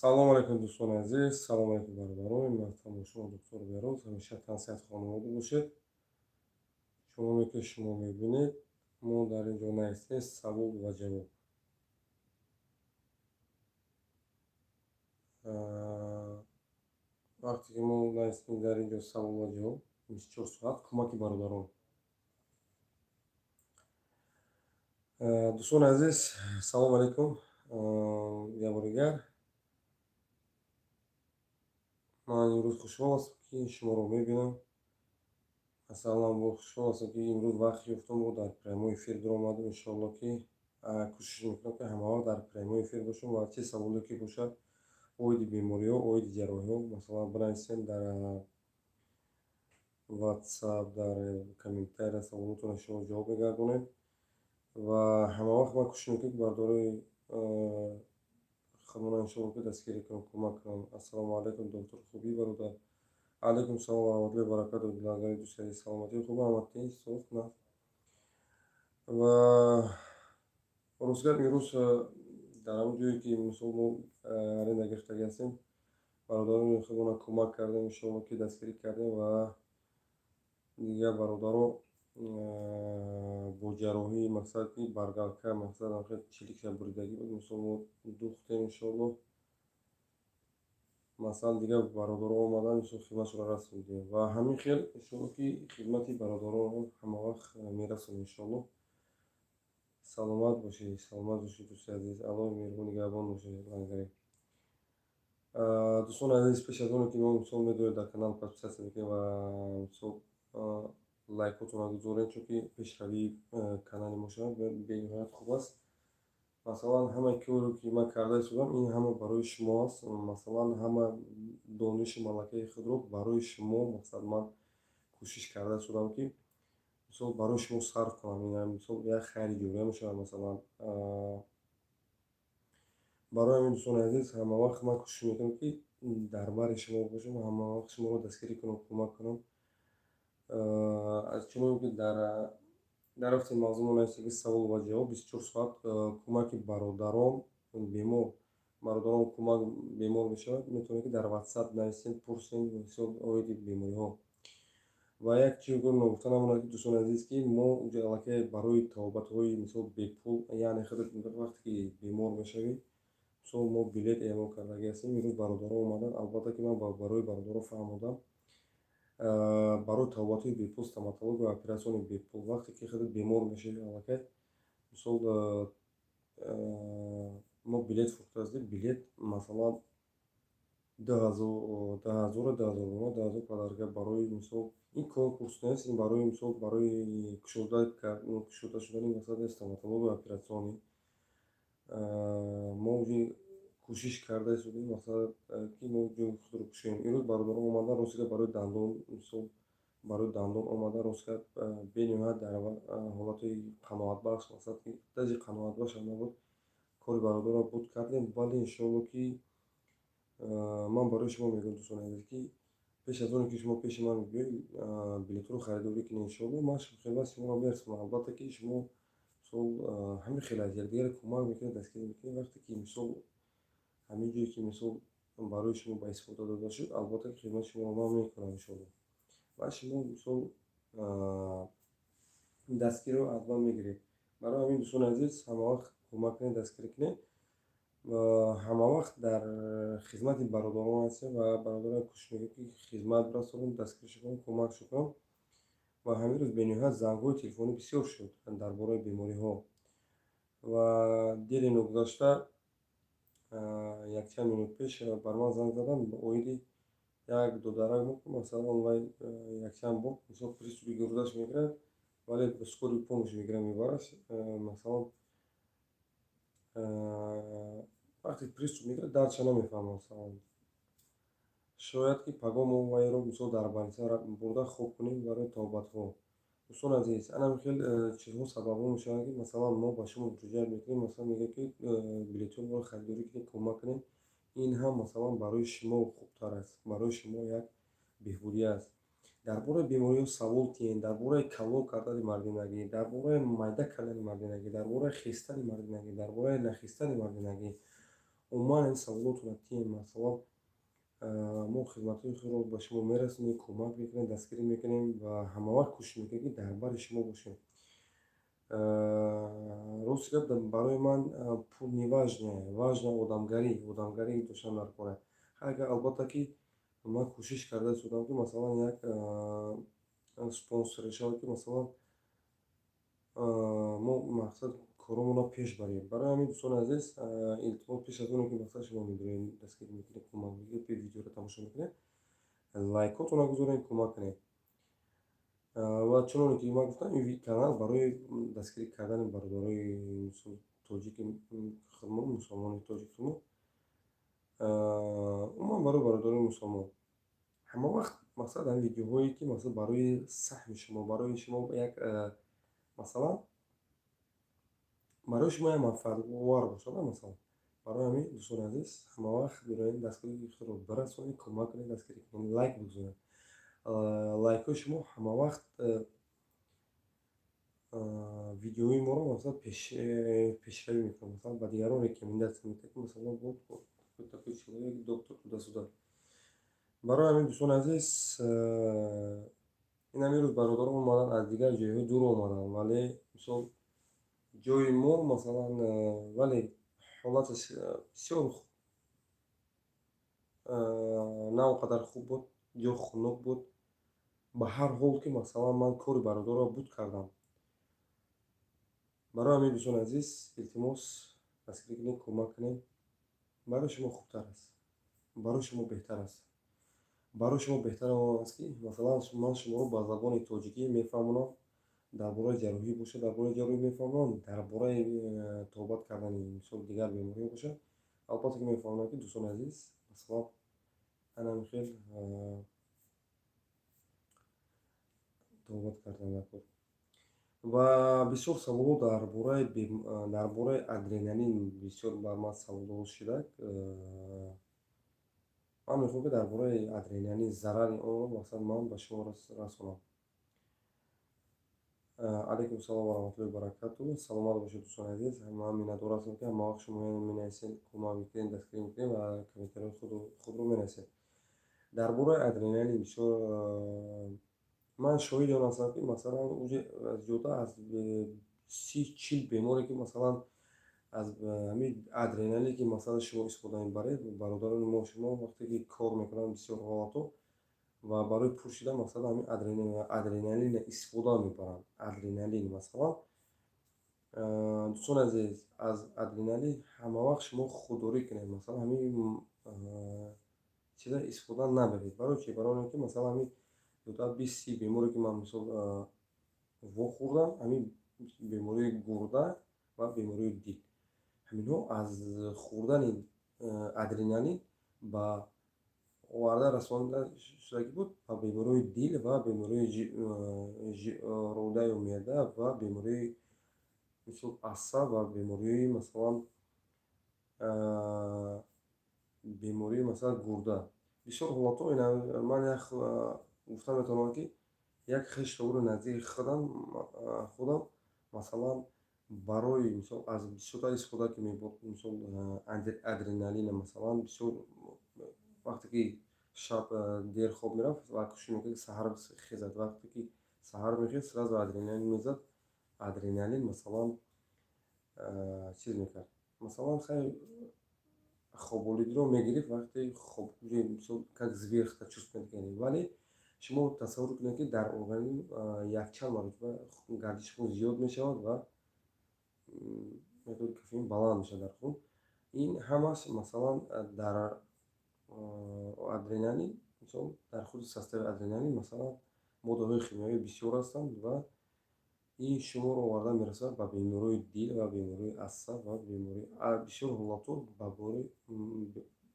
салом алейкум дӯстони азиз, салом алейкум бародарон. Ман шумо доктор Бероз, ҳамеша тан саҳати хонаводӣ бошед. Шумоне ки шумо мебинед, мо дар ин ҷо наистем савол ва ҷавоб. Вақте ки мо наистем дар ин ҷо савол ва ҷавоб 24 соат кӯмаки бародарон. Дӯстони азиз, салом алейкум. Як бори дигар ман имрӯз хушҳол ҳастам ки шуморо мебинам. Масалан, бо хушҳол ҳастам ки имрӯз вақт ёфтам бо дар прямои эфир дуромадам. Иншоалло ки кӯшиш мекунам ки ҳама вақт дар прямои эфир бошам ва чӣ саволе ки бошад оиди бемориҳо, оиди ҷарроҳиҳо, масалан бинависем дар WhatsApp, дар комментария саволотро шумо ҷавоб мегардонем ва ҳама вақт ман кӯшиш мекунам ки бардораи ханона иншоалло ки дастгирӣ кунам, кӯмак кунам. Ассалому алейкум доктор хубӣ бародар. Алейкум салом ва раҳматуллоҳи ва баракатуҳ. Дилагари дӯсти азиз, саломатии хуб омадтед? Соф на? Ва ростгап имрӯз дар ҳамон ҷое ки мисол мо аренда гирифтагӣ ҳастем, бародарони худмона кӯмак кардем, иншоалло ки дастгирӣ кардем ва дигар бародаро бо ҷарроҳии мақсад ки баргалка мақсад чиликша буридагӣ буд, мисол мо духтем иншоалло. Масалан дигар бародаро омадан мисол хидматшонро расонидем ва ҳамин хел иншоалло ки хидмати бародаронро ҳама вақт мерасонем иншоалло. Саломат бошед дӯсти азиз. Аллоҳ меҳрубон нигаҳбон бошад лангаре. Дӯстони азиз, пеш аз оне ки мо мисол медонед дар канал подписатсия мекунем ва мисол лайкотонро гузорем, чунки пешравии канали мо шавад бениҳоят хуб аст. Масалан ҳама коре ки ман карда истодам, ин ҳама барои шумо аст. Масалан ҳама дониши малакаи худро барои шумо мақсад ман кӯшиш карда истодам ки мисол барои шумо сарф кунам. Ин мисол як хайри ҷория мешавад. Масалан барои ҳамин дӯстони азиз ҳама вақт ман кӯшиш мекунам ки дар бари шумо бошам, ҳама вақт шуморо дастгирӣ кунам, кӯмак кунам. Чунон ки дар рафти мавзӯъ мо наистем ки савол ва ҷавоб 24 соат кӯмаки бародарон бемор, бародарон кӯмак бемор мешавад, метавонед ки дар WhatsApp наистем пурсем мисол оиди бемориҳо. Ва як чиз ногуфта намонад ки дӯстони азиз ки мо аллакай барои табобатҳои мисол бепул, яъне худ вақте ки бемор мешавем, мисол мо билет эълон кардагӣ ҳастем. Имрӯз бародаро омадан, албатта ки ман барои бародаро фаҳмодам, барои табобатҳои бепул, стоматология ва оператсиони бепул, вақте ки худ бемор мешавем аллакай мисол мо билет фурӯхта ҳастем. Билет масалан 2000 подарка барои мисол ин конкурс нест, ин барои мисол барои кушода шудани масъалаи стоматология ва оператсиони мо кӯшиш карда истодем мақсад ки мо ҷои худро кушоем. Имрӯз бародаро омадан ростига барои дандон, мисол барои дандон омадан ростига бениҳоят дар ҳолати қаноатбахш, мақсад ки даҷи қаноатбахш ам набуд, кори бародарро буд кардем. Вале иншоалло ки ман барои шумо мегӯям дӯстони азиз ки пеш аз оне ки шумо пеши ман биёед билетҳоро харидорӣ кунед, иншоалло ман хидмати шуморо мерасонам. Албатта ки шумо мисол ҳамин хел аз якдигаре кӯмак мекунед, дастгирӣ мекунед. Вақте ки мисол ҳамин ҷое ки мисол барои шумо ба истифода дода шуд, албатта ки хидмати шуморо ман мекунам иншоалло. Ва шумо мисол дастгириро аз ман мегиред. Барои ҳамин дӯстони азиз ҳама вақт кӯмак кунед, дастгирӣ кунед. ҳама вақт дар хизмати бародарон ҳастем ва бародарон кӯшиш мекунем ки хизмат расонем, дастгирӣ кунем, кӯмак кунем. Ва ҳамин рӯз бениҳоят зангҳои телефонӣ бисёр шуд дар бораи бемориҳо. Ва дили ногузашта якчанд минут пеш бар ман занг задан ба оиди як додарак буд, масалан вай якчанд бор мисол приступи гурдаш мегирад, вале ба скории помощи мегирад, мебарад. Масалан вақте приступ мегирад, дардша намефаҳмад. Масалан шояд ки пагомо вайро мисол дар больница бурда хоб кунем барои табобатҳо. дӯстони азиз, ҳамин хел чизҳо сабабҳо мешаванд ки масалан мо ба шумо муроҷиат мекунем, масалан мегӯем ки билетҳоро харидорӣ кунед, кӯмак кунед. Ин ҳам масалан барои шумо хубтар аст, барои шумо як беҳбудӣ аст. Дар бораи бемориҳо савол тиҳед, дар бораи калон кардани мардинагӣ, дар бораи майда кардани мардинагӣ, дар бораи хистани мардинагӣ, дар бораи нахистани мардинагӣ عموما این سوالات رو تیم مثلا ما خدمت‌های خود رو به شما میرسونیم، کمک میکنیم، دستگیری میکنیم و همه وقت کوشش میکنیم که در بر شما باشیم. русская барои ман пул не важно, важно одамгарӣ доштан дар кора. Агар албатта ки ман кӯшиш карда истодам ки масалан як спонсоришавад ки масалан мо мақсад коромонро пеш барем. Барои ҳамин дӯстони азиз, илтимос пеш аз оне ки масалан шумо медонед дастгирӣ мекунед, кӯмак мекунед, видеоро тамошо мекунед, лайкотонро гузоред, кӯмак кунед. ва чуноне ки ман гуфтам, ин канал барои дастгирӣ кардани бародарои тоҷики мусулмони тоҷикмо, умуман барои бародарои мусулмон ҳама вақт мақсад ҳам видеоҳое ки масалан барои саҳми шумо, барои шумо як масалан барои шумо як манфаатовар бошад. Масалан барои ҳамин дӯстони азиз, ҳама вақт бироед дастгирии худро бирасонед, кӯмак кунед, дастгирӣ кунед, лайк бигузоред. лайкҳои шумо ҳама вақт видеои моро масалан пешравӣ мекунад, масалан ба дигарон рекомендатсия мекунад ки масалан вот такой человек, доктор туда-сюда. Барои ҳамин дӯстони азиз, ин ҳамин рӯз бародарон омадан аз дигар ҷойҳо дур омаданд, вале мисол ҷойи мо масалан вале ҳолаташ бисёр на он қадар хуб буд, ҷо хунук буд. ба ҳар ҳол ки масалан ман кори бародарро буд кардам. барои ҳамин дӯстони азиз, илтимос дастгирӣ кунед, кӯмак кунед. барои шумо хубтар аст, барои шумо беҳтар аст. барои шумо беҳтар он аст ки масалан ман шуморо ба забони тоҷикӣ мефаҳмонам, дар бораи ҷарроҳӣ бошад, дар бораи ҷарроҳӣ мефаҳмонам, дар бораи тобат кардани мисол дигар бемориҳо бошад, албатта ки мефаҳмонам ки дӯстони азиз масалан ҳанами хел тобат кардан дар кор. ва бисёр саволот дар бораи адреналин бисёр бар ман саволот шудак. ман мехоҳам ки дар бораи адреналин зарари онро мақсад ман ба шумо расонам. алайкум салом ва раҳматуллоҳи ва баракату. саломат бошед дӯстони азиз. ман миннатдор ҳастам ки ҳама вақт шумо менависед, кӯмак мекунед, дастгирӣ мекунед ва комментарияи худро менависед. дар бораи адреналин бисёр ман шоҳиди он ҳастам ки масалан зиёда аз 30-40 беморе ки масалан аз ҳамин адреналине ки масалан шумо истифода мебаред, бародарони мо шумо вақте ки кор мекунанд бисёр ҳолатҳо ва барои пур шудан масалан ҳамин адреналин истифода мебаранд. Адреналин масалан дӯстони азиз, аз адреналин ҳама вақт шумо худдорӣ кунед, масалан ҳамин чиза истифода набаред. барои чи? Барои он ки масалан ҳамин 20-30 беморе ки ман мисол вохӯрдам, ҳамин бемории гурда ва бемории дил, ҳаминҳо аз хӯрдани адреналин ба оварда расонида шудагӣ буд ба бемории дил ва бемории рӯдаи меъда ва бемории мисол асаб ва бемории масалан гурда. бисёр ҳолатҳо ман як гуфта метавонам ки як хештовури наздики худам масалан барои мисол аз бисёртар истифода ки мебурд мисол адреналина масалан бисёр вақте ки шаб дер хоб мерафт ва кӯшиш мекард саҳар хезад, вақте ки саҳар мехест сразу адреналин мезад. Адреналин масалан чиз мекард, масалан хеле хоболидиро мегирифт вақте хоб мисол как зверхта чувство мекардем. Вале шумо тасаввур кунед ки дар организм якчанд маротиба гардиши хун зиёд мешавад ва миқдори кофеин баланд мешавад дар хун. ин ҳамаш масалан дар адреналин мисол дар худи состави адреналин масалан моддаҳои химиявӣ бисёр ҳастанд ва ин шуморо оварда мерасонад ба бемории дил ва бемории асаб ва бемории бисёр ҳолатҳо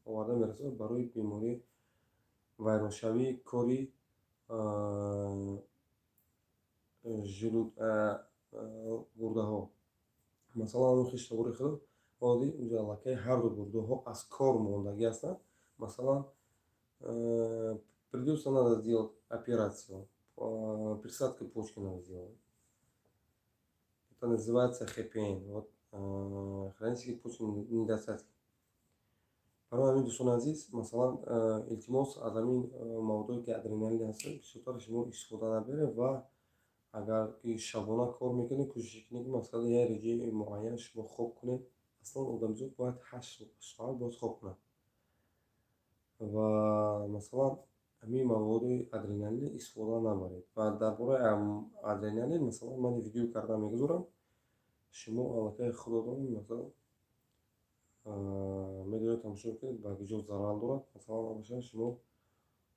оварда мерасонад барои бемории вайроншавии кори гурдаҳо. масалан он хештовури худам оди уҷа лакаи ҳарду гурдаҳо аз кор мондагӣ ҳастанд. масалан придётся надо сделать операцию, присадка почки надо сделать. Это называется ХПН, вот хронические почечные недостатки. برای همین دوستان عزیز مثلا التماس از همین موضوعی که ادرنالین هست بسیار شما استفاده نبره و اگر که شبانه کار میکنید کوشش کنید که مثلا یه رژیم معین شما خوب کنید. اصلا آدمزاد باید 8 ساعت باید خوب کنه و مثلا همین مواد ادرنالین استفاده نبرید و درباره ادرنالین مثلا من ویدیو کردم میگذارم شما علاقه خودتون مثلا میدونید تماشا کنید با وجود ضرر دارد مثلا باشه شما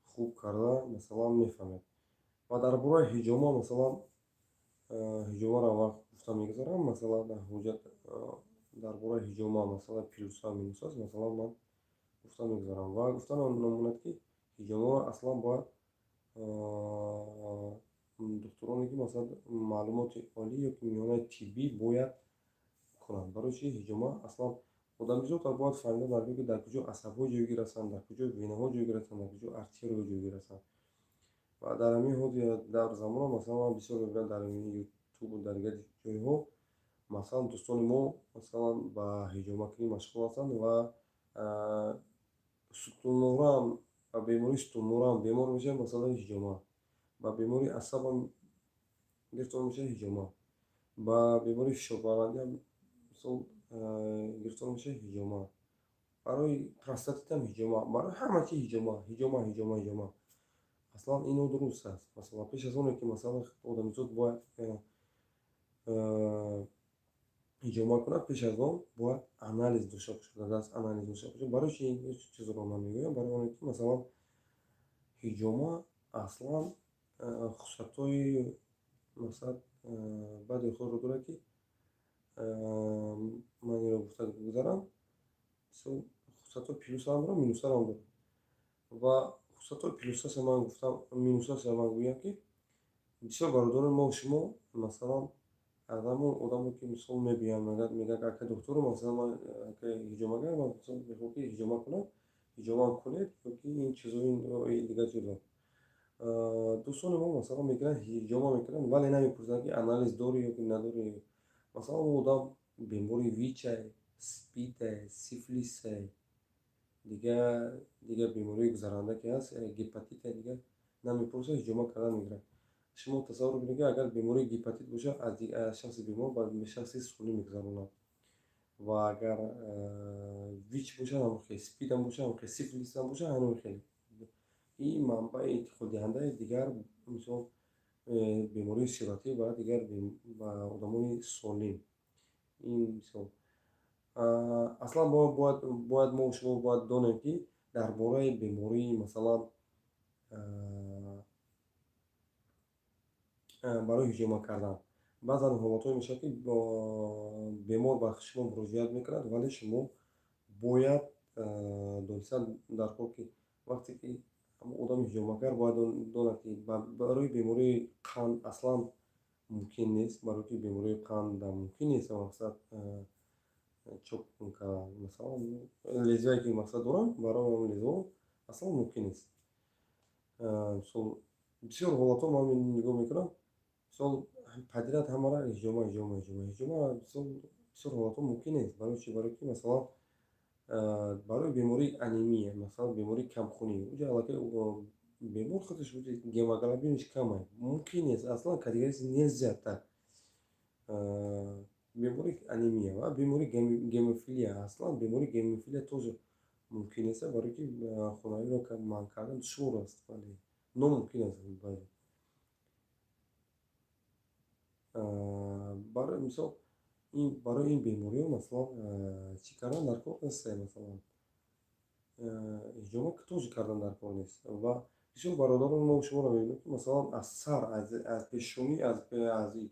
خوب کرده مثلا میفهمید و درباره هجوما مثلا هجوما را وقت گفتم میگذارم مثلا در حجت درباره هجوما مثلا پلوس ها مینوس است مثلا من گفتم میگذارم و گفتن نموند که هجوما اصلا باید دکترانی که مثلا معلومات عالی یا که میانه طبی باید کنند. برای چی هجوما اصلا آدمیزاد باید فهمیده در که در کجا عصب‌ها جایگیر هستند، در کجا وینه‌ها جایگیر هستند، در کجا ارتری‌ها جایگیر هستند و در همین حد در زمان مثلا من بسیار میبینم در همین یوتیوب و در دیگر جایها مثلا دوستان ما مثلا با هجوما کنی مشغول هستند و ستون‌نوره هم و بیماری ستون‌نوره هم بیمار میشه مثلا هجوما و بیماری عصب هم گرفتار میشه هجوما با بیماری فشاربلندی هم مثلا گرفتار میشه هجوما برای پروستات هم هجوما برای همه چی هجوما اصلا اینو درست است مثلا پیش از اون که مثلا آدمیزاد باید هجوما کنه پیش از اون باید آنالیز داشته باشه دست آنالیز داشته باشه برای چی این چیز رو من میگم برای اون که مثلا هجوما اصلا خصوصیت‌های مثلا بعد خود رو داره که من این رو گفته بگذارم خصوصیت پلوس هم داره مینوس هم داره و خصوصیت پلوس هم من گفتم مینوس هم من گویم که بسیار برادر ما و شما مثلا از همون آدمی که مثلا میبینم میگه که دکتر مثلا من که هجوما کنم من مثلا میگم که هجوما کنم هجوما کنید که این چیزا این دیگه چیزا دوستان ما مثلا میگن هجوما میکنن ولی نمیپرسن که آنالیز داری یا که نداری مثلا اون آدم بیماری ویچ سپید سیفلیس دیگه بیماری گذرانده که هست گپاتیت دیگه نمیپرسه هجوما کردن میگیره شما تصور کنید که اگر بیماری گپاتیت باشه از شخص بیمار به شخص سولی میگذرونه و اگر ویچ باشه هم خیلی سپید هم باشه هم خیلی سیفلیس هم باشه هم خیلی این منبع انتقال دهنده دیگر مثلا بیماری سیراتی و دیگر و آدمای سالم این مثال اصلا باید ما شما باید دانیم که درباره بیماری مثلا برای هجوما کردن بعضا حالتهایی میشه که بیمار به شما مراجعت میکند ولی شما باید دانسته در حال که وقتی که آدم هجوماگر باید داند که برای بیماری قند اصلا ممکن نیست برای که بیماری قند ممکن نیست مقصد چوب که مثلا لیزایی که مقصد دارم برای اون لیزا اصلا ممکن نیست بسیار حالات ها من نگاه میکنم مثلا پدیدت همه را هجوما بسیار حالات ها ممکن نیست برای چی برای که مثلا برای بیماری انیمیه مثلا بیماری کمخونی اونجا علاقه بیمار خودش بوده گیموگلوبینش کمه ممکن نیست اصلا کاتگوریش نیست زیادتر بیماری انیمیه و بیماری گیموفیلیا اصلا بیماری گیموفیلیا توش ممکن نیست برای که خونایی رو که من کردم شور است ولی ناممکن است برای مثال این برای این بیماری مثلا چی کردن در کار نیست مثلا هجوما که توش کردن در کار نیست و بسیار برادران ما و شما رو میبینیم که مثلا از سر از پیشونی از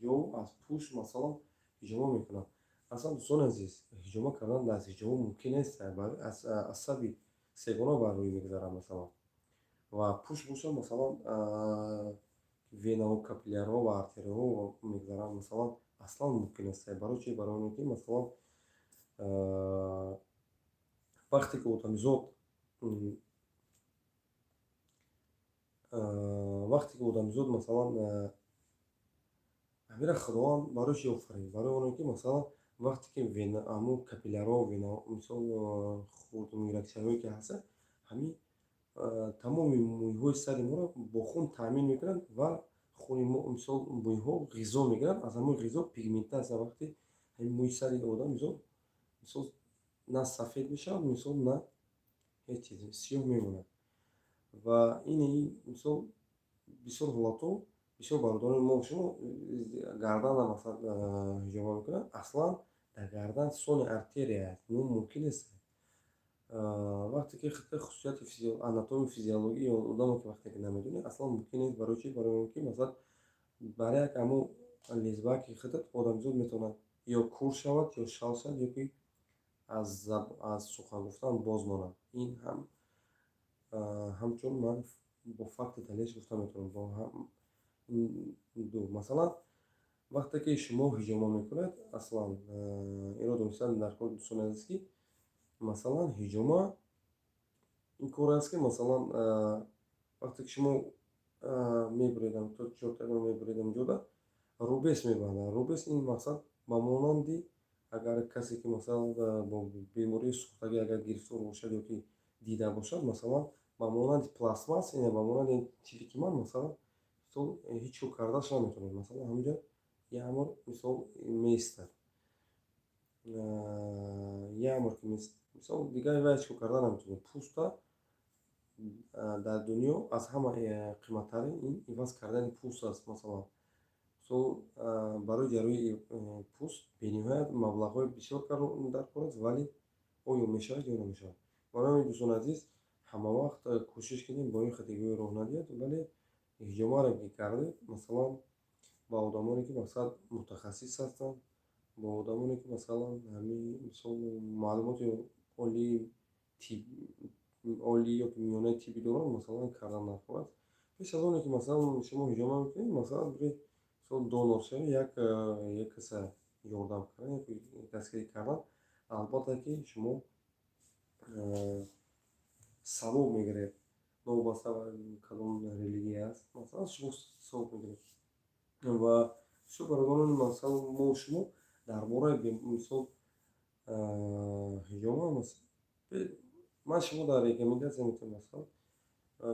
جو از پوست مثلا هجوما میکنن اصلا دوستان عزیز هجوما کردن از هجوما ممکن نیست از عصبی سگانه بر روی میگذارن مثلا و پوست باشه مثلا وینا و کاپیلارها و ارتریها میگذارن مثلا اصلا ممکن نیست برای چی برای اون که مثلا وقتی که اتمیزاد وقتی که اتمیزاد مثلا امیر خداوند برای چی آفرید برای اون که مثلا وقتی که وینا امو کاپیلارها وینا مثلا خورد میگیره инфексияҳое ки ҳаст, ҳамин тамоми мӯйҳои сари моро бо хун таъмин мекунанд ва хуни мо мисол мӯйҳо ғизо мегиранд, аз ҳамон ғизо пигментация вақте ҳамин мӯйи сари одам мисол на сафед мешавад, мисол на ҳеҷ чиз сиёҳ мемонад. Ва ин мисол бисёр ҳолатҳо бисёр бародарони мо шумо гарданро масалан ҳиҷома мекунанд, аслан дар гардан сони артерия аст, но мумкин нест вақте ки хусусияти анатоми физиологии одамо ки вақте ки намедонӣ, аслан мумкин нест. Барои чӣ? Барои он ки масалан барои як ҳамон лезбаки хитат одамзод метавонад ё кур шавад, ё шал шавад, ё ки аз сухан гуфтан боз монад. Ин ҳамчун ман бо факти далелш гуфта метавонам. Бо ду масалан вақте ки шумо ҳиҷома мекунед, аслан инро донистан дар кори дӯстоне аст ки масалан ҳиҷома ин кор аст ки масалан вақте ки шумо мебуред то чортакро мебуред ҷода рубес мебандад. Рубес ин мақсад ба монанди агар касе ки масалан бо бемории сӯхтагӣ агар гирифтор бошад ё ки дида бошад, масалан ба монанди пластмасс, ба монанди чизе ки ман масалан мисол ҳеҷ чӯ кардаш наметавонед. Масалан ҳаминҷо яъмур мисол меистад, яъмур ки мисол дигар вай чӯ карда наметавонед. Пӯста дар дунё аз ҳама қиматтарин ин иваз кардани пӯст аст. Масалан барои ҷарроҳии пӯст бениҳоят маблағҳои бисёр дар кор аст, вале оё мешавад ё намешавад. Барои дӯстони азиз, ҳама вақт кӯшиш кунед бо ин хатигиҳои роҳ надиҳед, вале ҳиҷомаро ки кардед, масалан ба одамоне ки мақсад мутахассис ҳастанд, бо одамоне ки масалан ҳамин мисол маълумоти олӣ ё ки миёнаи тиббӣ доранд, масалан кардан нархор аст. Пеш аз оне ки масалан шумо ҳиҷома мекунед, масалан биред донор шавед, як каса ёрдам кардан, як дастгирӣ кардан, албатта ки шумо савоб мегиред. Новобаста ба кадом религия аст, масалан шумо савоб мегиред. Ва бисёр бародарони масалан мо шумо дар бораи мисол ҳиҷома ман шумо дар рекомендатсия метавонам масалан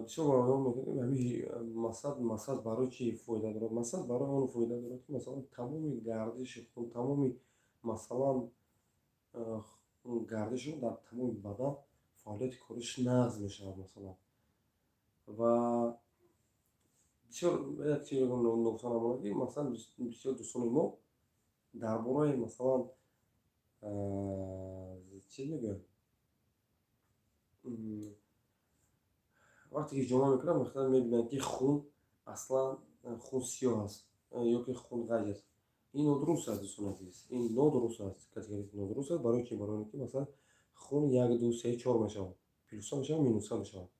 бисёр бародарон мегӯянд ҳамин масад барои чӣ фоида дорад. Масад барои он фоида дорад ки масалан тамоми гардиши хун, тамоми масалан гардишро дар тамоми бадан фаъолияти кориш нағз мешавад масалан. Ва бисёр як чизи нуқсонам онад ки масалан бисёр дӯстони мо дар бораи масалан чӣ мегӯянд, вақте ки ҳиҷома мекунанд махсусан мебинанд ки хун аслан хун сиёҳ аст ё ки хун ғаҷ аст. Ин нодуруст аст дӯстони азиз, ин нодуруст аст, категорик нодуруст аст. Барои чӣ? Барои он ки масалан хун 1 2 3 4 мешавад, плюсса мешавад, минусса мешавад.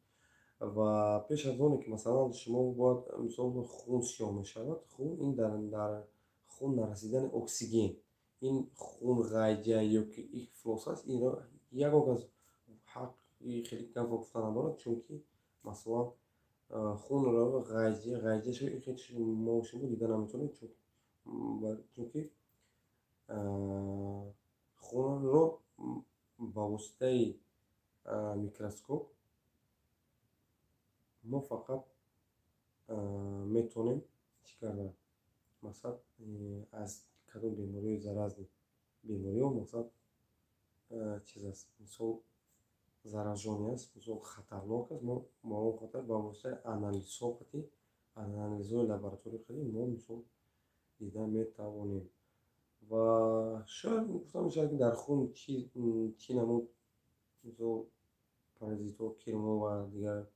Ва пеш аз оне ки масалан шумо бояд мисол хун сиёҳ мешавад, хун ин дар хун нарасидани оксиген, ин хун ғаҷа ё ки ифлос аст, инро ягон кас ҳаққи хеле гап гуфтан надорад, чунки масалан хунро ғаҷашро мо шумо дида наметавонед, чунки хунро ба воситаи микроскоп мо фақат метавонем чӣ карда масалан аз кадом бемориҳои заразни бемориҳо масалан чиз аст, мисол заражёнӣ аст, мисол хатарнок аст, мо ба он хотир ба воситаи анализҳои лабораторӣ қадим мо мисол дида метавонем. Ва шояд гуфта мешавад ки дар хун чӣ намуд мисол паразитҳо, кирмо ва дигар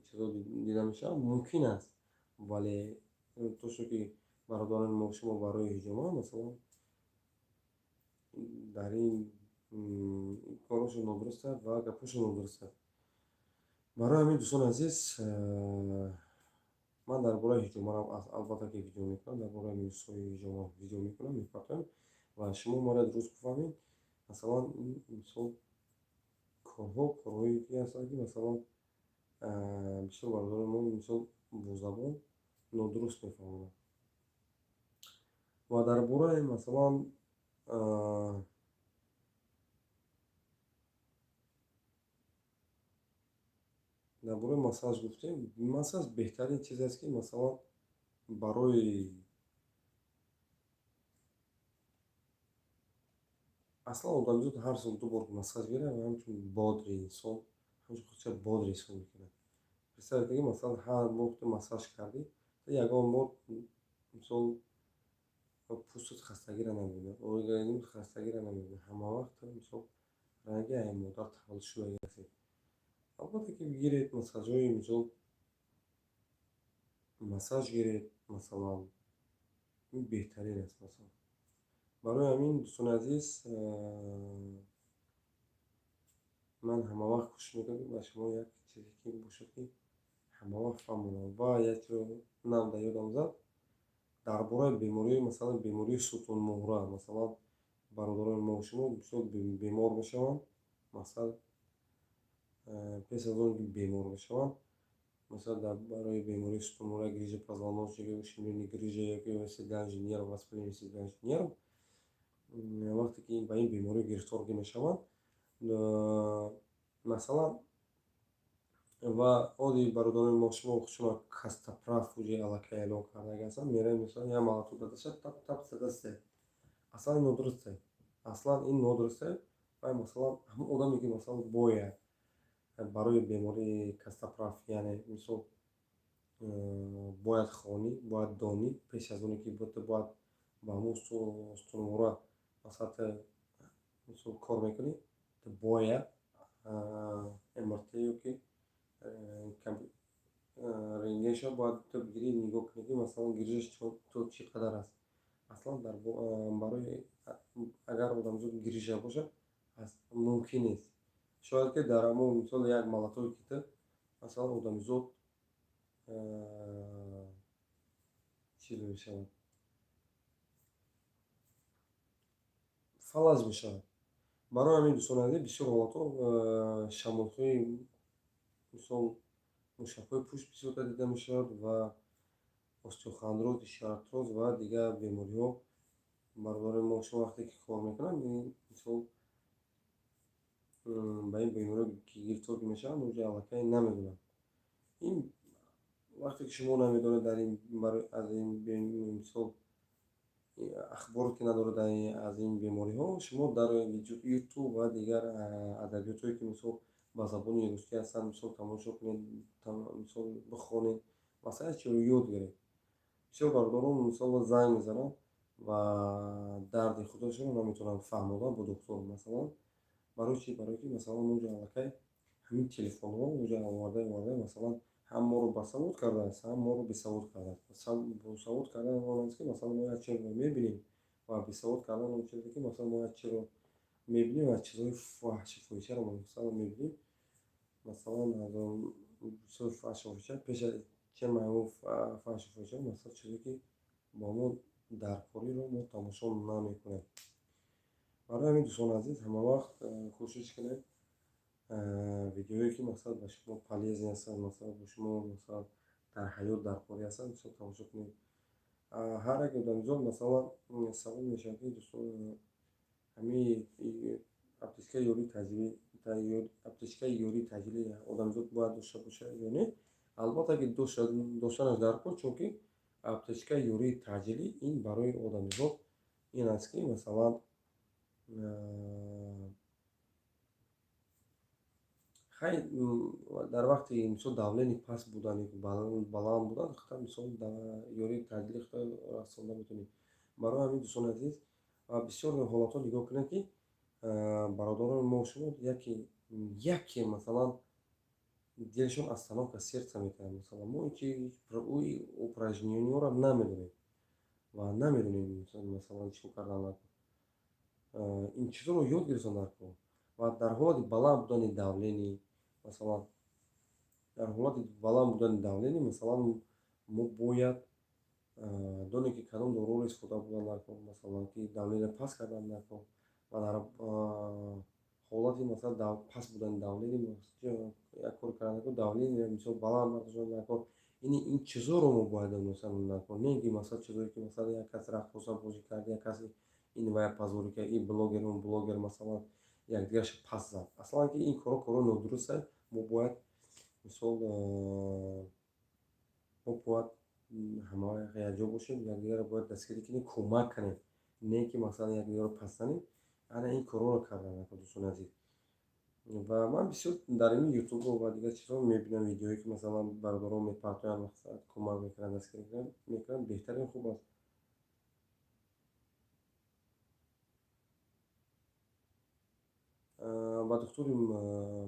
чизҳо дида мешавад, мумкин аст, вале то ки бародарони мо шумо барои ҳиҷома масалан дар ин корашон нодуруст аст ва гапошон нодуруст аст. Барои ҳамин дӯстони азиз, ман дар бораи ҳиҷомарам албатта ки видео мекунам, дар бораи минусҳои ҳиҷома видео мекунам, мепартоям ва шумо моро дуруст бифаҳмед. Масалан мисол корҳои ки ҳастанд ки масалан бисёр бародарони мо мисол бо забон нодуруст мефаҳманд. Ва дар бораи масалан дар бораи массаж гуфтем. Массаж беҳтарин чиз аст, ки масалан барои аслан одамзод ҳар сол ду бор массаж гирад ва ҳамчун бодри инсон ҳамчун хусусият бодри инсон мекунад. представь ки масалан ҳар бор ту массаж кардӣ, ягон бор мисол пӯстат хастагиро намебинад, организмт хастагиро намебинад. Ҳама вақт мисол ранги ай модар таваллудшуда гасед. Албатта ки гиред массажҳои мисол массаж гиред, масалан ин беҳтарин аст. Масалан барои ҳамин дӯстони азиз, ман ҳама вақт кӯшиш мекунам ба шумо як чизе ки бошад ки ҳама вақт фаҳмонам. Ва як чизро намда ёдам зад дар бораи бемории масалан бемории султонмоҳра, масалан бародарони мо шумо бисёр бемор мешаванд. Масалан пес аз он ки бемор мешаванд, масалан дар барои бемории султонмоҳра грижа позвоночника, ушемирни грижа ёки оседланиҷи нерв, воспаление оседланиҷи нерв, вақте ки ба ин беморӣ гирифтор мешаванд, масалан ва оди бародарони мо шумо чуна кастаправ уҷи аллакай эълон кардаги ҳастанд, меравед мисалан як малату дадашад тап тап задастед. Аслан ин нодуруст аст. Аслан ин нодуруст аст. Ва масалан ҳамон одаме ки масалан бояд барои бемории кастаправ, яъне мисол бояд хонӣ, бояд донӣ, пеш аз оне ки бояд ба ҳамон султонмоҳра масалан мисол кор мекунӣ, бояд МРТ ёки рентгеншо бояд ту бигирӣ нигоҳ кунӣ ки масалан гирижаш то чӣ қадар аст. Аслан барои агар одамзод гирижа бошад мумкин нест. Шояд ки дар ҳамон мисол як малатҳое ки ту масалан одамзод чиз мешавад, фалаж мешавад. Барои ҳамин дӯстони азиз бисёр ҳолатҳо шамолҳои мисол мушакҳои пӯст бисёрта дида мешавад ва остеохондроз, ишарартроз ва дигар бемориҳо бародарони мо шумо вақте ки кор мекунанд мисол ба ин бемориҳо гирифтор мешаванд, уҷа аллакай намедонанд. Ин вақте ки шумо намедонед дар ин аз ин мисол ахбороте надоред аз ин бемориҳо, шумо дар ютуб ва дигар адабиётҳое ки мисол ба забони русӣ ҳастанд, мисол тамошо кунед, мисол бихонед, масъалаи чиро ёд гиред. бисёр бародарон мисол занг мезананд ва дарди худашонро наметавонанд фаҳмодан ба доктор. Масалан барои чи? Барои ки масалан уҷа аллакай ҳамин телефонҳо уҷа оварда масалан ҳам моро басавод кардааст, ҳам моро бесавод кардааст. Босавод кардан он аст ки масалан мо як чизро мебинем ва бесавод кардан он чизе ки масалан мо як чизро мебинем ва чизҳои фаҳшу фоҳишаро масалан мебинем. Масалан аз бисёр фаҳшу фоҳиша пеш аз чен маҳбуб фаҳшу фоҳиша масалан чизе ки ба мо даркориро мо тамошо намекунем. барои ҳамин дӯстони азиз ҳама вақт кӯшиш кунед видеое ки масалан ба шумо полезен ҳастанд, масалан ба шумо масалан дар ҳаёт даркорӣ ҳастанд, мисол тамошо кунед. ҳар як одамзод масалан савол мешавад ки дӯстон ҳамин аптечкаи ёрии таъҷилӣ аптечкаи ёрии таъҷилӣ одамзод бояд дошта бошад ё не? Албатта ки доштанаш даркор, чунки аптечкаи ёрии таъҷилӣ ин барои одамзод ин аст ки масалан хай дар вақти мисол давлени паст будан ё баланд будан хата мисол ёрии таъҷилӣ хата расонда метавонед. Барои ҳамин дӯстони азиз бисёр ҳолатҳо нигоҳ кунед ки бародарони мо шумо яке масалан дилшон остановка сердца мекунад. Масалан мо упражнениёро намедонем ва намедонем масалан чӣ кардан лазим. Ин чизро ёд гирифтан даркор ва дар ҳолати баланд будани давление, масалан дар ҳолати баланд будани давление масалан мо бояд донем ки кадом дороро истифода бурдан даркор, масалан ки давление паст кардан даркор ва дар ҳолати масалан паст будани давление як кор кардан даркор, давление мисол баланд бардоштан даркор. Ин чизоро мо бояд донистан даркор, не ки масалан чизое ки масалан як кас рақосабозӣ кард, як касе ин ва як пазорӣ кард, ин блогер он блогер масалан якдигарашо паст зад. Аслан ки ин коро нодуруст аст. Мо бояд мисол мо бояд ҳама ҳаяҷо бошем, якдигарро бояд дастгирӣ кунем, кӯмак канем, не ки масалан якдигарро пас занем. Ана ин корҳоро кардам дӯстони азиз. Ва ман бисёр дар ин ютубо ва дигар чизҳо мебинам видеоҳое, ки масалан бародарон мепартоянд, мақсад кӯмак мекунанд, дастгирӣ мекунанд. Беҳтарин хуб аст. Ба духтури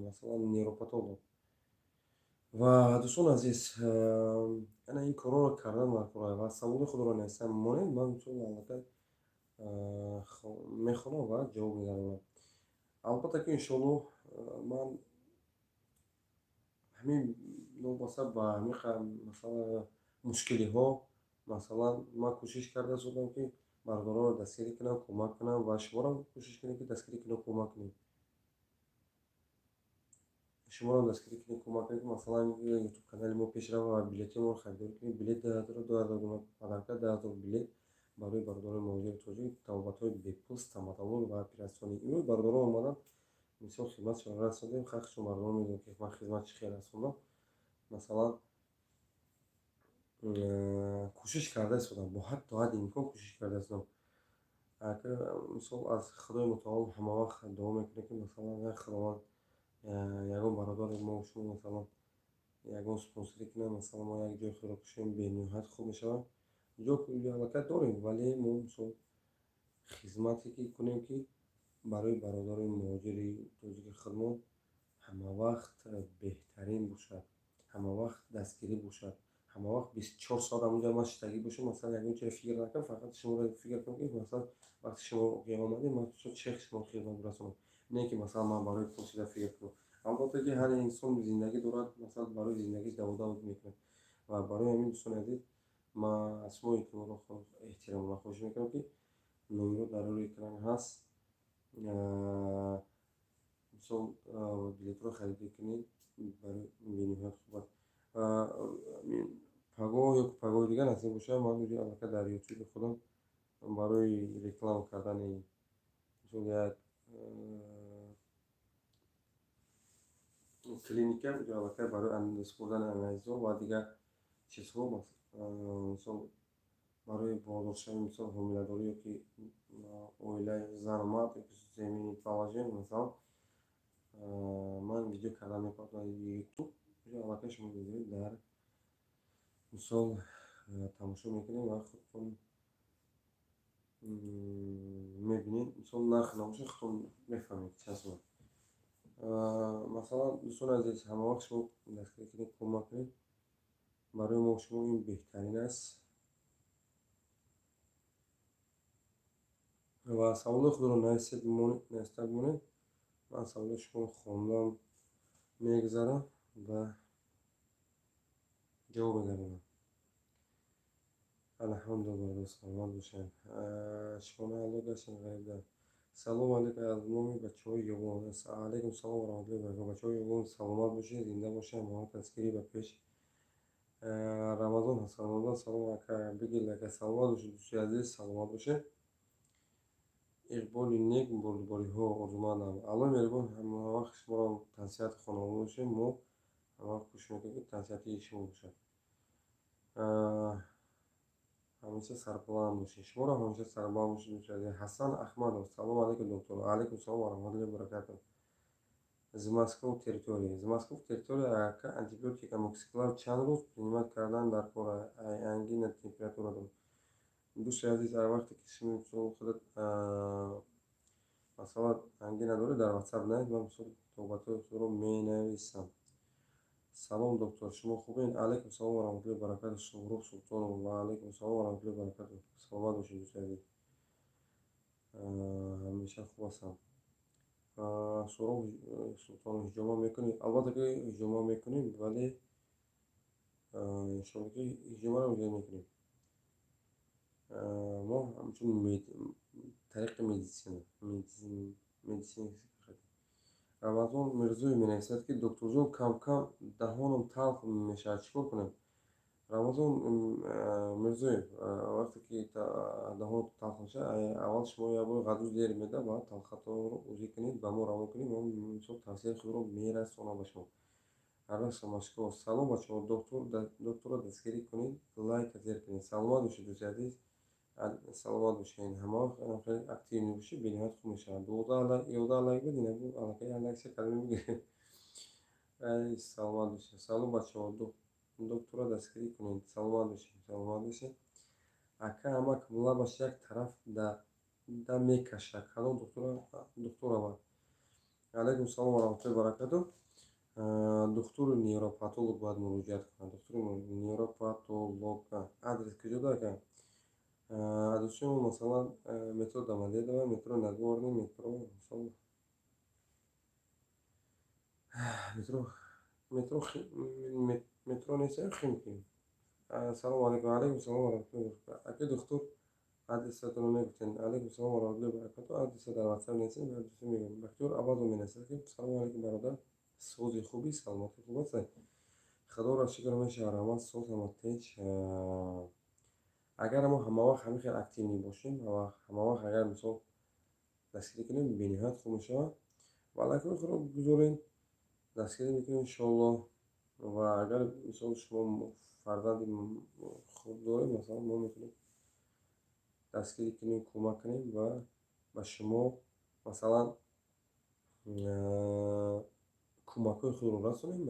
масалан нейропатолог. Ва дӯстон азиз, ана ин корҳоро кардан ва саволи худро нестан монед, ман чун аллакай мехонам ва ҷавоб мегаронам. Албатта ки иншоаллоҳ ман ҳамин вобаста ба ҳамин масалан мушкилиҳо, масалан ман кӯшиш карда шудам, ки бародаронро дастгирӣ кунам, кӯмак кунам ва шуморо кӯшиш кунем, ки дастгирӣ кунем, кӯмак кунем. Шуморо дастгирӣ кунем, кӯмак кунем, ки масалан ютуб канали мо пеш рава ва билети моро харидорӣ кунем. Билет 2000 донат, подарка 2000 билет барои бародарони муҳоҷири тоҷик, табобатҳои бепул, стоматолог ва оператсионӣ. Имрӯз бародарон омаданд, мисол хидматшон расонидем, хаққашон бародарон медонанд, ки ман хидмат чӣ хел расондам. Масалан кӯшиш карда истодам, бо ҳатто ҳадди имкон кӯшиш карда истодам. Мисол аз Худои мутаол ҳама вақт дуо мекунем, ки масалан як худованд ягон бародари мо шумо масалан ягон спонсорӣ кунад, масалан мо як ҷои худро кушем, бениҳоят хуб мешавад. Ҷо аллакай дорем, вале мо мисол хизмате ки кунем, ки барои бародарони муҳоҷири тоҷики худмон ҳама вақт беҳтарин бошад, ҳама вақт дастгирӣ бошад, ҳама вақт 24 соат ҳамонҷо ман шитагӣ бошам, масалан ягон чиро фикр накунам, фақат шуморо фикр кунам, ки масалан вақти шумо омадед, ман чӣ шумо хидмат расонам, не ки масалан ман барои пулсида фикр кунам. Албатта ки ҳар инсон зиндагӣ дорад, масалан барои зиндагиш давода мекунад. Ва барои ҳамин дӯстони азиз, ман аз шумо илтимосро эҳтиромона хоҳиш мекунам, ки номеро дар рӯи экран ҳаст. Мисол билетро харидӣ кунед, барои бениҳоят хуб аст. Пагоҳ ё пагоҳи дигар насиб бошад, ман аллакай дар ютуби худам барои реклама кардани мисол як клиника аллакай барои спурдани анализҳо ва дигар чизҳо, мисол барои бозоршавӣ, мисол ҳомиладорӣ ёки оилаи зан мард ёки замини положение, масалан ман видео карда мекунам дар ютуб. Аллакай шумо мебинед, дар мисол тамошо мекунед ва худтон мебинед, мисол нарх набошад, худтон мефаҳмед чанд сомон. Масалан дӯстони азиз, ҳама вақт шумо дастгирӣ кунед, кӯмак кунед, барои мо шумо ин беҳтарин аст. Ва саволи худро наиста бимонед. Ман саволи шумо хондан мегузарам ва ҷавоб мегаронам. Алҳамдулилла, саломат бошед. Шона алло гаштем ғайбда. Салом алейкум аз номи бачаҳои ёбон. Алейкум салом ва раҳматуллоҳи ва баракатуҳ. Бачаҳои ёбон саломат бошед, зинда бошед, ҳама дастгирӣ ба пеш. Рамазон ҳаст. Рамазон салом ака, бигил ака, саломат бошед дӯстои азиз, саломат бошед. Иқболи нек бурдбориҳо орзумандам. Аллоҳи меҳрибон ҳама вақт шуморо тансиҳати хонавода бошед. Мо ҳама вақт кӯшиш мекунем, ки тансиҳати шумо бошад. ҳамеша сарбуланд бошед. Шуморо ҳамеша сарбуланд бошед дӯстои азиз. Ҳасан Ахмадов. Салом алейкум доктор. Алейкум салом ва раҳматуллоҳи ва баракатуҳ. Змасков территория. Змасков территория ака антибиотик амоксиклав чанд рӯз принимат кардан дар кора. Ангина температура дорад. Дӯстои азиз, ҳар вақте ки шумо худат масалан ангина доред, дар WhatsApp навед, ман мисол тобатҳои худро менависам. Салом доктор, шумо хубед? Алейкум салом ва раҳматуллоҳи ва баракатуҳ. Шухрух Султонов. Ва алейкум салом ва раҳматуллоҳи ва баракатуҳ. Саломат бошед дӯстои азиз. ҳамеша хуб ҳастам. Суроғ Султонов, ҳиҷома мекунед? Албатта ки ҳиҷома мекунем, вале иншоалло ки ҳиҷомаро ҷоя мекунем. Мо ҳамчун тариқи медисина. Рамазон Мирзоев менависад, ки докторҷон кам-кам даҳонам талх мешавад, чӣ кор кунам? Рамазон Мирзоев, вақте ки даҳон талх мешавад, аввал шумо як бор ғаду зер меда, баъд талхатонро ӯзӣ кунед, ба мо равон кунед, мо мисол тавсияи худро мерасонам ба шумо. Arasa Moskva. Salom bachao. Doktora dastgirӣ кунед. Лайк зер кунед. Саломат бошед дӯстои азиз. Саломат бошед. Ҳама хеле активни бошед. Бениҳоят хуб мешавад. 11 лайк бидин. Аллакай лайкша каломе бигиред. Саломат бошед. Салом бачаҳо. Доктора дастгирӣ кунед. Саломат бошед. Саломат бошед. Ака амак лабаш як тараф да мекашад. Ҳало доктора ва алайкум салом ва раҳматуллоҳи ва баракатуҳ. Духтури нейропатолог бояд муроҷиат кунад. Духтури нейропатолог. Адрес куҷо дака? Адреси мо масалан метро Домодедово, метро Нагорный, метро нест Химки. Салом алейкум. Алейкум салом ва раҳматуллоҳи ва баракатуҳ. Ака доктор адресатонро мегуфтед. Алейкум салом ва раҳматуллоҳи ва баракатуҳ. Адреса дар WhatsApp нестед. Адреса мегӯям. Бахтиёр Абазов менависад ки салом алейкум бародар. Сози хуби саломати хуб ҳастед? Худоро шукр мешаварам. Ҳама соз ҳама теҷ. Агар мо ҳама вақт ҳамин хел активни бошем ва ҳама вақт агар мисол дастгирӣ кунем бениҳоят хуб мешавад. Ва лайкҳои худро гузоред. Дастгирӣ мекунем иншоаллоҳ. Ва агар мисол шумо фарзанди хуб доред, масалан мо метавонем дастгирӣ кунем, кӯмак кунем ва ба шумо масалан кӯмакҳои худро расонем.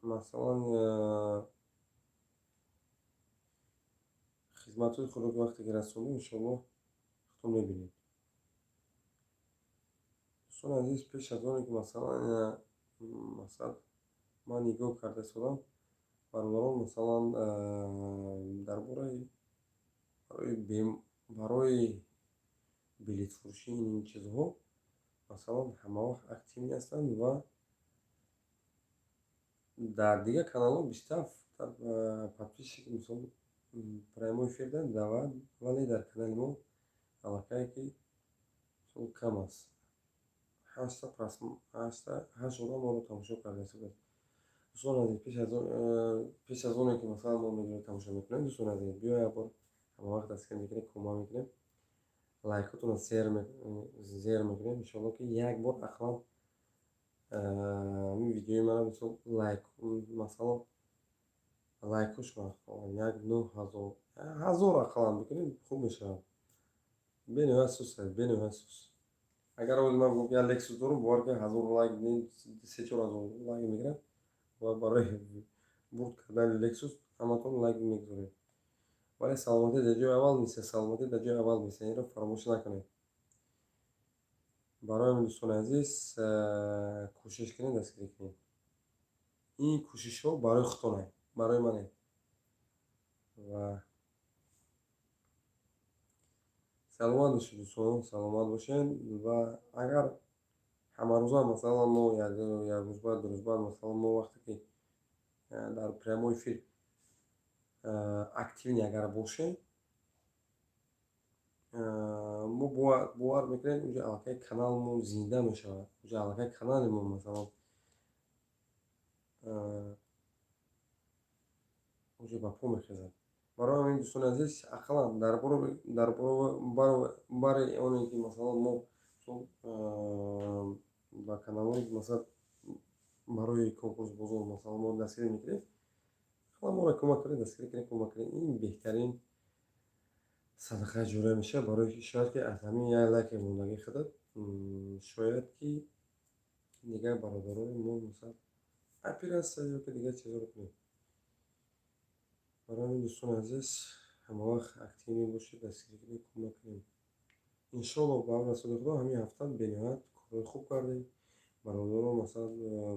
Масалан хизматҳои худро вақте ки расонем иншоаллоҳ худтон мебинед. Дӯстони азиз, пеш аз оне ки масалан ман нигоҳ карда истодам, бародарон масалан дар барои билетфурӯшии ин чизҳо масалан ҳама вақт активни ҳастанд ва дар дигар каналҳо бистар подписчики мисол прямой эфир давад, вале дар канали мо аллакай ки кам аст. 8 одам моро тамошо карда истоданд. Дӯстони азиз, пеш аз оне ки масалан мо мегӯем тамошо мекунем, дӯстони азиз, биёед як бор ҳама вақт дастгирӣ мекунем, кӯмак мекунем, лайкотонро зер мекунем. Иншоаллоҳ ки як бор ақлан ин видеои мара мисол масалан лайкошро 1000 ақлан бикунем, хуб мешавад. Бениҳоят сус аст, бениҳоят сус. Агар оз ман гуфт як Lexus дорам, бовар ки 1000 лайк, 3-4 лайк мегирад ва барои бурд кардани Lexus ҳаматон лайк мегузоред. Вале саломатӣ дар ҷойи аввал меистад. Саломатӣ дар ҷойи аввал меистад. Инро фаромӯш накунед. Барои ҳамин дӯстони азиз, кӯшиш кунед дастгирӣ кунед. Ин кӯшишҳо барои худтон аст, барои ман аст. Ва саломат бошед дӯстон, саломат бошед. Ва агар ҳамарӯза масалан мо як рӯз баъд, ду рӯз баъд масалан мо вақте ки дар прямой эфир активни агар бошем, мо бовар мекунем уҷа аллакай каналмо зинда мешавад. Уҷа аллакай канали мо масалан уҷа ба по мехезад. Барои ҳамин дӯстони азиз, ақаллан дар бари оне ки масалан мо ба каналҳои масалан барои конкурс бозор масалан мо дастгирӣ мекунем, ақаллан моро кӯмак кунед, дастгирӣ кунед, кӯмак кунед. Ин беҳтарин садақаи ҷория мешавад. Барои ки шояд ки аз ҳамин як лайки мондагии худат шояд ки дигар бародарони мо масалан оператсия ё ки дигар чизҳоро кунем. Барои ҳамин дӯстони азиз, ҳама вақт активни бошед, дастгирӣ кунед, кӯмак кунед. Иншоаллоҳ ба расоли худо ҳамин ҳафта бениҳоят корҳои хуб кардем. Бародарон масалан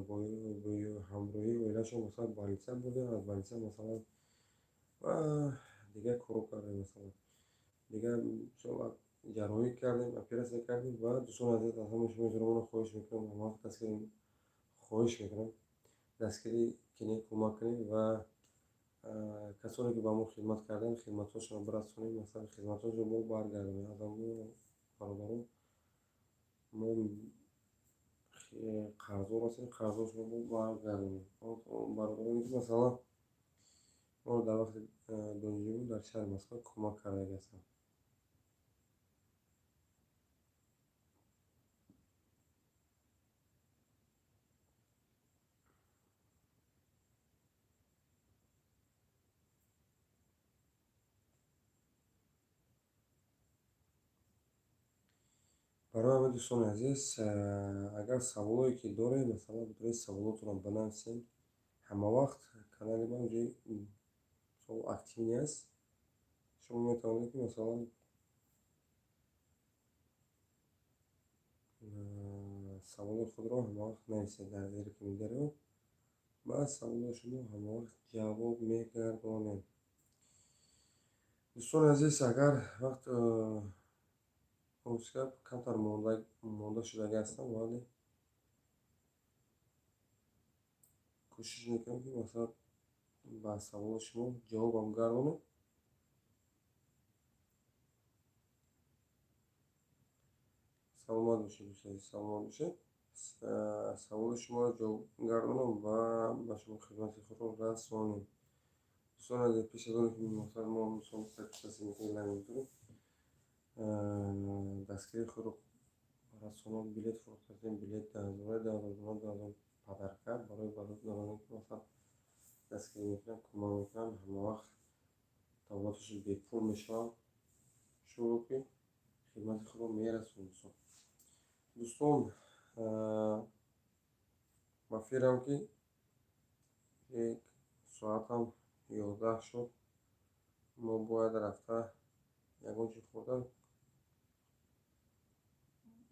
бо ҳамроҳии оилашон масалан больница бурдем, аз больница масалан ва дигар корҳо кардем, масалан дигар иншоаллоҳ ҷарроҳӣ кардем, оператсия кардем. Ва дӯстони азиз, аз ҳамаи шумо эҳтиромона хоҳиш мекунам, ҳама вақт дастгирӣ хоҳиш мекунам, дастгирӣ кунед, кӯмак кунед ва касоне ки ба мо хидмат карданд, хидматҳошонро бирасонем, масалан хидматҳошонро мо баргардонем. Аз ҳамаи бародарон мо қарздор ҳастем, қарздошро мо баргардонем. Бародароне ки масалан моро дар вақти донишҷӯӣ дар шаҳри Москва кӯмак карда ҳастанд. برای همه دوستان عزیز، اگر سوالایی که داره مثلا بتونید سوالاتون رو بنویسین. همه وقت کانال من روی سوال اکتیو نیست. شما میتونید که مثلا سوال خود را همه وقت نویسید در زیر کامنت رو. بعد سوال شما همه وقت جواب میگردانیم. دوستان عزیز، اگر وقت اسکایپ کمتر مانده شده هستم، ولی کوشش میکنم که مثلا با سوال شما جوابم گردانم. سلامت باشید دوستان، سلامت باشید. سوال شما را جواب گردانم و به شما خدمت خود را رسانیم. دوستان عزیز، پیش از آن که مثلا ما مثلا تصمیم میکنیم نمیتونیم دستگیری خود رو رسانم. بلیت فروختیم، بلیت 10,000 پدر کرد برای دارانی که مثلا دستگیری میکنم، کمک میکنم. همه وقت طلباتش بی پول میشوند. شروع که خدمت خود رو میرسونیم. دوستان، با فکرم که یک ساعت هم 11 شد. ما باید رفته یکون چی خوردن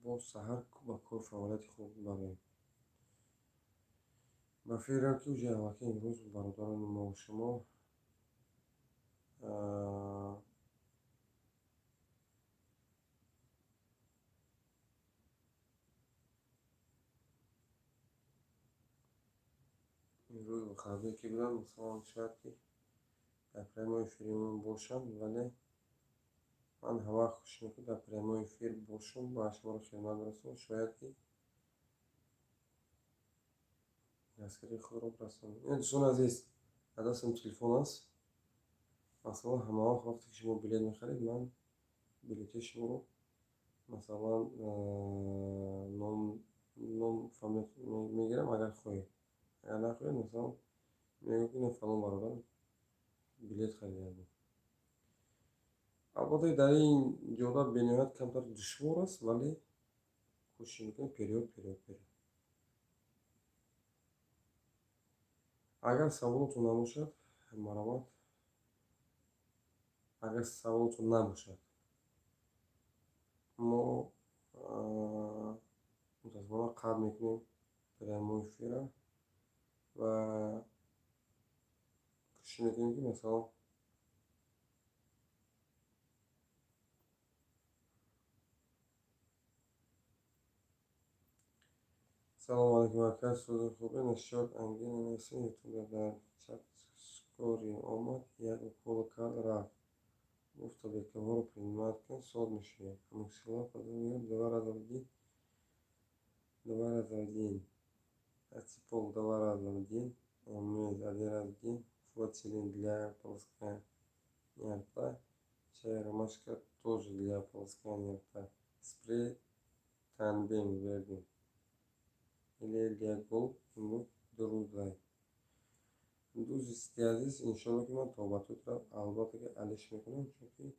با سحر با کار فعالیت خوب بریم. با فکرم که اوجه وقتی امروز برادران ما و شما امروز و خبری که بودن مثلا شاید که در پریمای فیلم باشم، ولی من همه خوش میکنم در پریمای فیلم باشم و شما رو خدمت برسونم. شاید که دستگیری خود رو برسونم. این دوستان عزیز، دستم تلفن است. مثلا همه وقتی که شما بلیط میخرید، من بلیط شما رو مثلا نام فهمید میگیرم. اگر خواهید، اگر نخواهید مثلا میگم که فلان برادر بلیط خریده. البته در این جاده بنیاد کمتر دشوار است، ولی کوشش میکنم پیریود. اگر سوالتون نباشد مرحبا. اگر سوالتون نباشد ما متاسفانه قطع میکنیم پریمای فیلم و کوشش میکنیم که مثلا سلام علیکم. اگر صدا خوبه نشاد انگین نسی یتونه در چت سکوری آمد یک اکول کرد رفت. گفت تا که ما رو پریمات کن سال میشه. مکسیلا پدر میگم دوباره زدین اتفاق دوباره زدین امید один раз в день флотилин для полоскания рта, чай ромашка тоже для полоскания рта, спрей тандем вердин или для губ ему друзай. دوست عزیز، انشالله که من توبتوت را البته که علش میکنم، چون که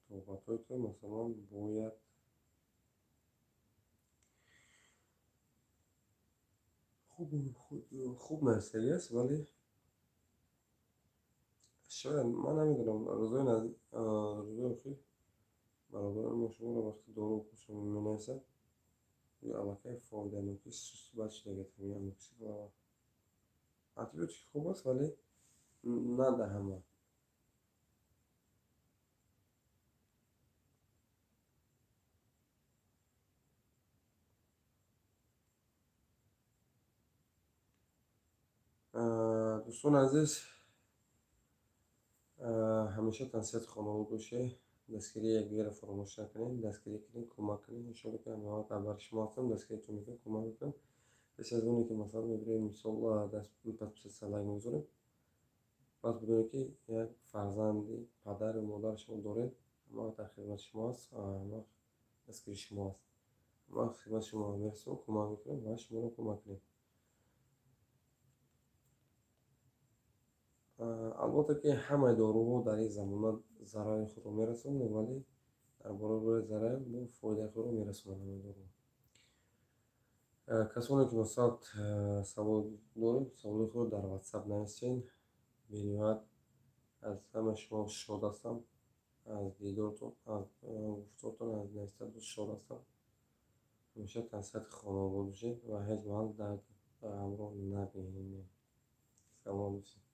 توبتوت مثلا باید خوب مرسلی است، ولی شاید من نمیدونم روزای اخیر برادر ما شما رو وقتی دارو کشم مینویسد یا علاقه فایده نوکی سوست باید شده گفتم یا مکسی و انتیبیوتیک خوب است، ولی نه در همه. دوستان عزیز، همیشه تنصیحات خانواده باشه. دستگیری یک رو فراموش نکنین. دستگیری کنین، کمک کنین. انشالله که همه قبل شما هستم دستگیریتون میکنم، کمک میکنم. پس از اونی که مثلا میبریم مثال دست پس سلای میذاریم، پس بدونید که یک فرزندی پدر و مادر شما دارید. ما در خدمت شما هست، ما دستگیری شما هست. ما خدمت شما میرسیم، کمک میکنیم و شما رو کمک کنیم. البته که همه داروها در این زمان ضرر خود رو میرسونه، ولی дар баробари зарар бо фоидаи худро мерасонам умедворам. Касоне ки масалан савол доред, саволои худро дар WhatsApp нависен. Бениҳоят аз ҳамаи шумо шод ҳастам, аз дидортон, аз гуфтортон, аз навистатон шод ҳастам. ҳамеша танҳисиҳати хонавод бошед ва ҳеҷ вақт дард ҳамроҳ намеҳинед. Салом дӯстон.